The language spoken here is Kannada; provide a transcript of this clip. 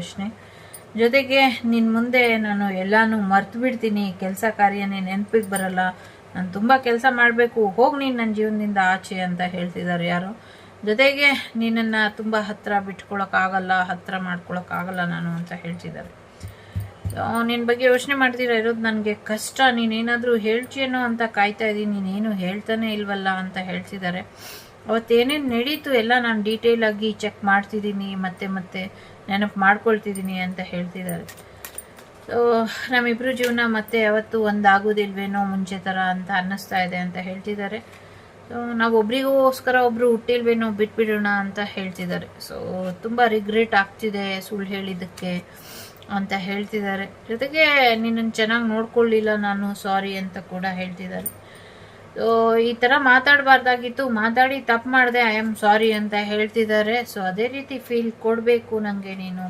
ಪ್ರಶ್ನೆ. ಜೊತೆಗೆ ನಿನ್ನ ಮುಂದೆ ನಾನು ಎಲ್ಲಾನು ಮರ್ತು ಬಿಡ್ತೀನಿ, ಕೆಲಸ ಕಾರ್ಯನೇ ನೆನಪಿಗೆ ಬರಲ್ಲ, ನಾನು ತುಂಬ ಕೆಲಸ ಮಾಡಬೇಕು, ಹೋಗಿ ನೀನು ನನ್ನ ಜೀವನದಿಂದ ಆಚೆ ಅಂತ ಹೇಳ್ತಿದ್ದಾರೆ ಯಾರು. ಜೊತೆಗೆ ನಿನ್ನನ್ನು ತುಂಬ ಹತ್ತಿರ ಬಿಟ್ಕೊಳಕ್ಕಾಗಲ್ಲ, ಹತ್ತಿರ ಮಾಡ್ಕೊಳಕ್ಕಾಗಲ್ಲ ನಾನು ಅಂತ ಹೇಳ್ತಿದ್ದಾರೆ. ನಿನ್ನ ಬಗ್ಗೆ ಯೋಚನೆ ಮಾಡ್ತೀರಾ ಇರೋದು ನನಗೆ ಕಷ್ಟ, ನೀನೇನಾದರೂ ಹೇಳ್ತೀಯೇನೋ ಅಂತ ಕಾಯ್ತಾ ಇದ್ದೀನಿ, ನೀನೇನು ಹೇಳ್ತಾನೆ ಇಲ್ವಲ್ಲ ಅಂತ ಹೇಳ್ತಿದ್ದಾರೆ. ಅವತ್ತೇನೇನು ನಡೀತು ಎಲ್ಲ ನಾನು ಡೀಟೇಲಾಗಿ ಚೆಕ್ ಮಾಡ್ತಿದ್ದೀನಿ, ಮತ್ತೆ ಮತ್ತೆ ನೆನಪು ಮಾಡ್ಕೊಳ್ತಿದ್ದೀನಿ ಅಂತ ಹೇಳ್ತಿದ್ದಾರೆ. ಸೊ ನಮ್ಮಿಬ್ಬರು ಜೀವನ ಮತ್ತೆ ಯಾವತ್ತೂ ಒಂದಾಗೋದಿಲ್ವೇನೋ ಮುಂಚೆ ಥರ ಅಂತ ಅನ್ನಿಸ್ತಾ ಇದೆ ಅಂತ ಹೇಳ್ತಿದ್ದಾರೆ. ಸೊ ನಾವು ಒಬ್ರಿಗೋಸ್ಕರ ಒಬ್ಬರು ಹುಟ್ಟಿಲ್ವೇನೋ, ಬಿಟ್ಬಿಡೋಣ ಅಂತ ಹೇಳ್ತಿದ್ದಾರೆ. ಸೊ ತುಂಬ ರಿಗ್ರೆಟ್ ಆಗ್ತಿದೆ ಸುಳ್ಳು ಹೇಳಿದ್ದಕ್ಕೆ ಅಂತ ಹೇಳ್ತಿದ್ದಾರೆ. ಜೊತೆಗೆ ನಿನ್ನನ್ನು ಚೆನ್ನಾಗಿ ನೋಡ್ಕೊಳ್ಳಿಲ್ಲ ನಾನು, ಸಾರಿ ಅಂತ ಕೂಡ ಹೇಳ್ತಿದ್ದಾರೆ. ಸೊ ಈ ಥರ ಮಾತಾಡಬಾರ್ದಾಗಿತ್ತು, ಮಾತಾಡಿ ತಪ್ಪು ಮಾಡಿದೆ, ಐ ಆಮ್ ಸಾರಿ ಅಂತ ಹೇಳ್ತಿದ್ದಾರೆ. ಸೊ ಅದೇ ರೀತಿ ಫೀಲ್ ಕೊಡಬೇಕು ನನಗೆ, ನೀನು